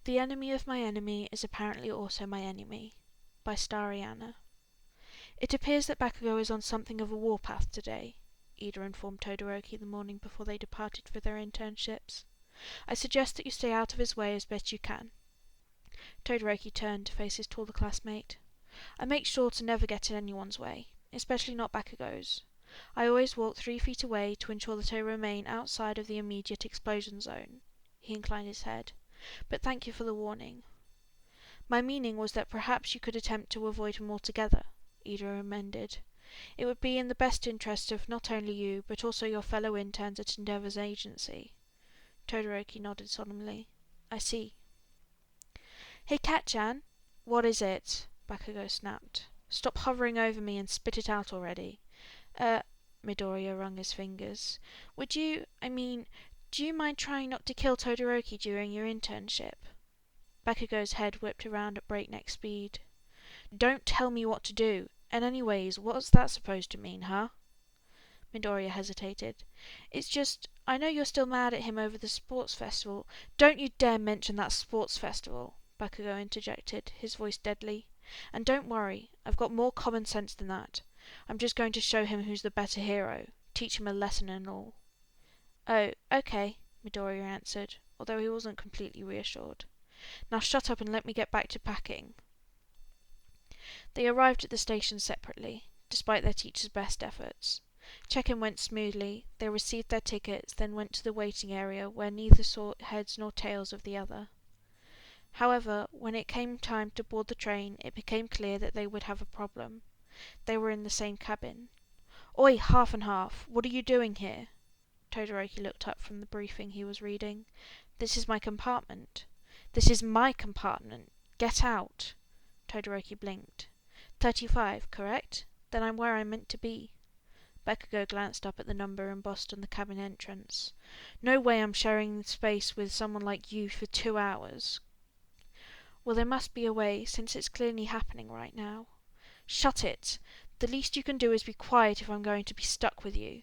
The enemy of my enemy is apparently also my enemy, by Stariana. It appears that Bakugo is on something of a warpath today, Ida informed Todoroki the morning before they departed for their internships. I suggest that you stay out of his way as best you can. Todoroki turned to face his taller classmate. I make sure to never get in anyone's way, especially not Bakugo's. I always walk 3 feet away to ensure that I remain outside of the immediate explosion zone. He inclined his head. But thank you for the warning. My meaning was that perhaps you could attempt to avoid him altogether, Ida amended. It would be in the best interest of not only you, but also your fellow interns at Endeavour's agency. Todoroki nodded solemnly. I see. Hey, Cat-chan! What is it? Bakugo snapped. Stop hovering over me and spit it out already. Midoriya wrung his fingers. Do you mind trying not to kill Todoroki during your internship? Bakugo's head whipped around at breakneck speed. Don't tell me what to do. And anyways, what's that supposed to mean, huh? Midoriya hesitated. It's just, I know you're still mad at him over the sports festival. Don't you dare mention that sports festival, Bakugo interjected, his voice deadly. And don't worry, I've got more common sense than that. I'm just going to show him who's the better hero, teach him a lesson and all. Oh, okay, Midoriya answered, although he wasn't completely reassured. Now shut up and let me get back to packing. They arrived at the station separately, despite their teacher's best efforts. Check-in went smoothly, they received their tickets, then went to the waiting area where neither saw heads nor tails of the other. However, when it came time to board the train, it became clear that they would have a problem. They were in the same cabin. Oi, half and half, what are you doing here? Todoroki looked up from the briefing he was reading. This is my compartment. This is my compartment. Get out. Todoroki blinked. 35, correct? Then I'm where I'm meant to be. Bakugo glanced up at the number embossed on the cabin entrance. No way I'm sharing space with someone like you for 2 hours. Well, there must be a way, since it's clearly happening right now. Shut it! The least you can do is be quiet if I'm going to be stuck with you.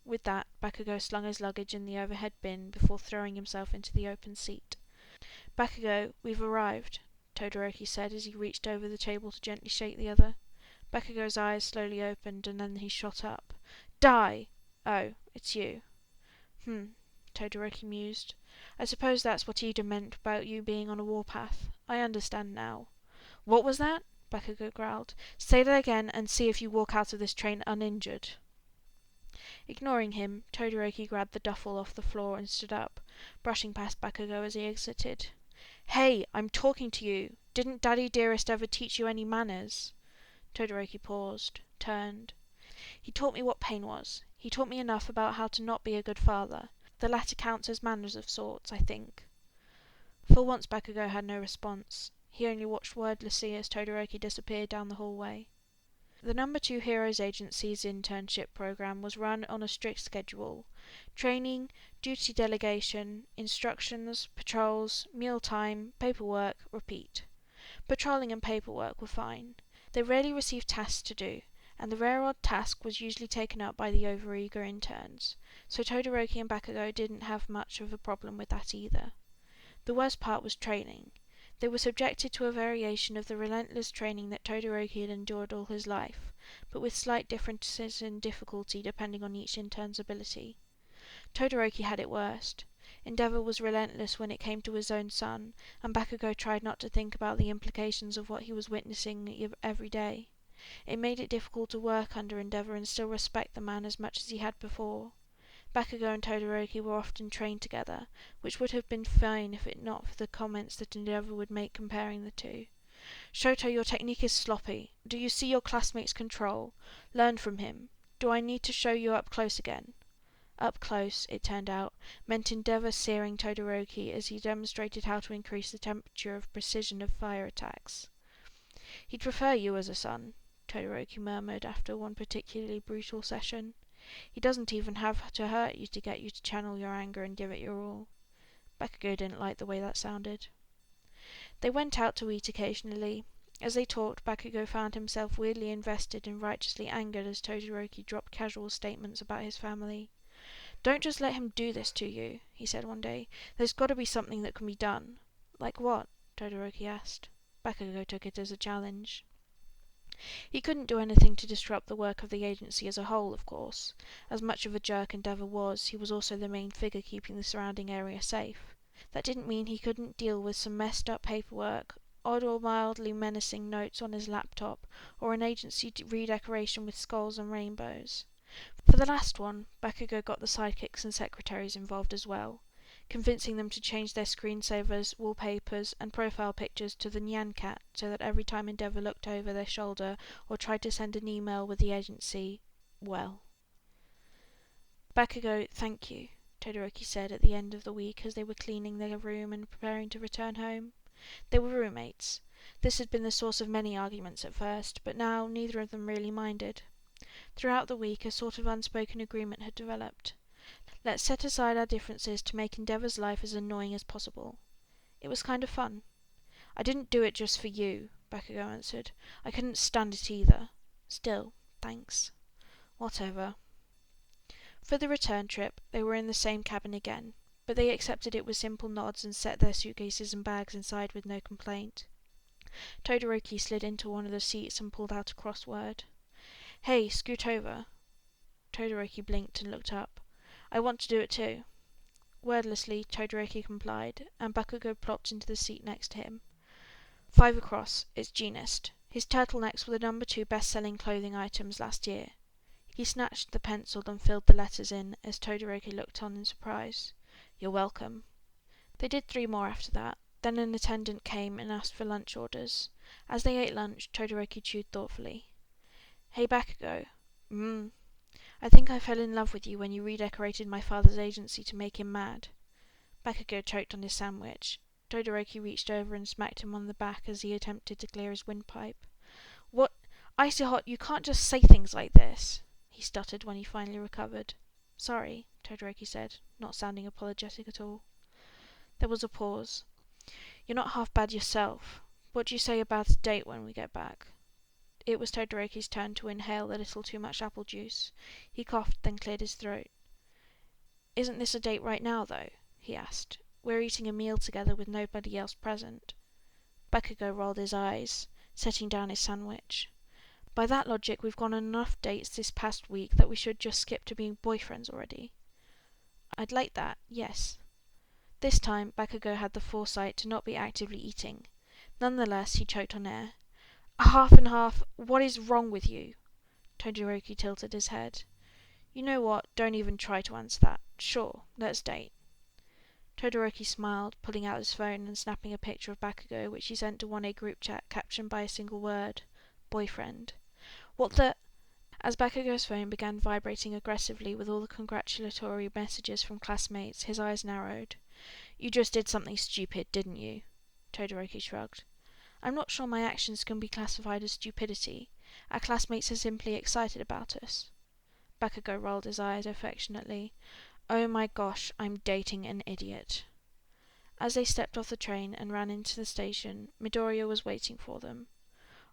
With that, Bakugo slung his luggage in the overhead bin before throwing himself into the open seat. Bakugo, we've arrived, Todoroki said as he reached over the table to gently shake the other. Bakugo's eyes slowly opened and then he shot up. Die! Oh, it's you. Todoroki mused. I suppose that's what Ida meant about you being on a warpath. I understand now. What was that? Bakugo growled. Say that again and see if you walk out of this train uninjured. Ignoring him, Todoroki grabbed the duffel off the floor and stood up, brushing past Bakugo as he exited. Hey, I'm talking to you. Didn't Daddy Dearest ever teach you any manners? Todoroki paused, turned. He taught me what pain was. He taught me enough about how to not be a good father. The latter counts as manners of sorts, I think. For once Bakugo had no response. He only watched wordlessly as Todoroki disappeared down the hallway. The No. 2 Heroes Agency's internship program was run on a strict schedule. Training, duty delegation, instructions, patrols, mealtime, paperwork, repeat. Patrolling and paperwork were fine. They rarely received tasks to do, and the rare odd task was usually taken up by the overeager interns, so Todoroki and Bakugo didn't have much of a problem with that either. The worst part was training. They were subjected to a variation of the relentless training that Todoroki had endured all his life, but with slight differences in difficulty depending on each intern's ability. Todoroki had it worst. Endeavour was relentless when it came to his own son, and Bakugo tried not to think about the implications of what he was witnessing every day. It made it difficult to work under Endeavour and still respect the man as much as he had before. Bakugo and Todoroki were often trained together, which would have been fine if it not for the comments that Endeavour would make comparing the two. Shoto, your technique is sloppy. Do you see your classmate's control? Learn from him. Do I need to show you up close again? Up close, it turned out, meant Endeavour searing Todoroki as he demonstrated how to increase the temperature of precision of fire attacks. He'd prefer you as a son, Todoroki murmured after one particularly brutal session. He doesn't even have to hurt you to get you to channel your anger and give it your all. Bakugo didn't like the way that sounded. They went out to eat occasionally. As they talked, Bakugo found himself weirdly invested and righteously angered as Todoroki dropped casual statements about his family. Don't just let him do this to you, he said one day. There's got to be something that can be done. Like what? Todoroki asked. Bakugo took it as a challenge. He couldn't do anything to disrupt the work of the agency as a whole, of course. As much of a jerk Endeavour was, he was also the main figure keeping the surrounding area safe. That didn't mean he couldn't deal with some messed up paperwork, odd or mildly menacing notes on his laptop, or an agency redecoration with skulls and rainbows. For the last one, Bakugo got the sidekicks and secretaries involved as well, convincing them to change their screensavers, wallpapers, and profile pictures to the Nyan cat so that every time Endeavour looked over their shoulder or tried to send an email with the agency, well. Bakugo, thank you, Todoroki said at the end of the week as they were cleaning their room and preparing to return home. They were roommates. This had been the source of many arguments at first, but now neither of them really minded. Throughout the week a sort of unspoken agreement had developed. Let's set aside our differences to make Endeavour's life as annoying as possible. It was kind of fun. I didn't do it just for you, Bakugo answered. I couldn't stand it either. Still, thanks. Whatever. For the return trip, they were in the same cabin again, but they accepted it with simple nods and set their suitcases and bags inside with no complaint. Todoroki slid into one of the seats and pulled out a crossword. Hey, scoot over. Todoroki blinked and looked up. I want to do it too. Wordlessly, Todoroki complied, and Bakugo plopped into the seat next to him. 5 across, it's Genist. His turtlenecks were the number 2 best-selling clothing items last year. He snatched the pencil and filled the letters in as Todoroki looked on in surprise. You're welcome. They did 3 more after that. Then an attendant came and asked for lunch orders. As they ate lunch, Todoroki chewed thoughtfully. Hey, Bakugo. I think I fell in love with you when you redecorated my father's agency to make him mad. Bakugo choked on his sandwich. Todoroki reached over and smacked him on the back as he attempted to clear his windpipe. What? Icy hot, you can't just say things like this, he stuttered when he finally recovered. Sorry, Todoroki said, not sounding apologetic at all. There was a pause. You're not half bad yourself. What do you say about a date when we get back? It was Todoroki's turn to inhale a little too much apple juice. He coughed, then cleared his throat. Isn't this a date right now, though? He asked. We're eating a meal together with nobody else present. Bakugo rolled his eyes, setting down his sandwich. By that logic, we've gone on enough dates this past week that we should just skip to being boyfriends already. I'd like that, yes. This time, Bakugo had the foresight to not be actively eating. Nonetheless, he choked on air. Half and half, what is wrong with you? Todoroki tilted his head. You know what, don't even try to answer that. Sure, let's date. Todoroki smiled, pulling out his phone and snapping a picture of Bakugo, which he sent to 1A group chat captioned by a single word. Boyfriend. What the... As Bakugo's phone began vibrating aggressively with all the congratulatory messages from classmates, his eyes narrowed. You just did something stupid, didn't you? Todoroki shrugged. I'm not sure my actions can be classified as stupidity. Our classmates are simply excited about us. Bakugo rolled his eyes affectionately. Oh my gosh, I'm dating an idiot. As they stepped off the train and ran into the station, Midoriya was waiting for them.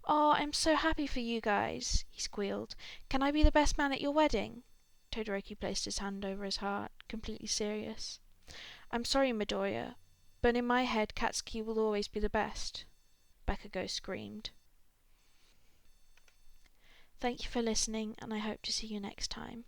Oh, I'm so happy for you guys, he squealed. Can I be the best man at your wedding? Todoroki placed his hand over his heart, completely serious. I'm sorry, Midoriya, but in my head Katsuki will always be the best. Bakugo screamed. Thank you for listening, and I hope to see you next time.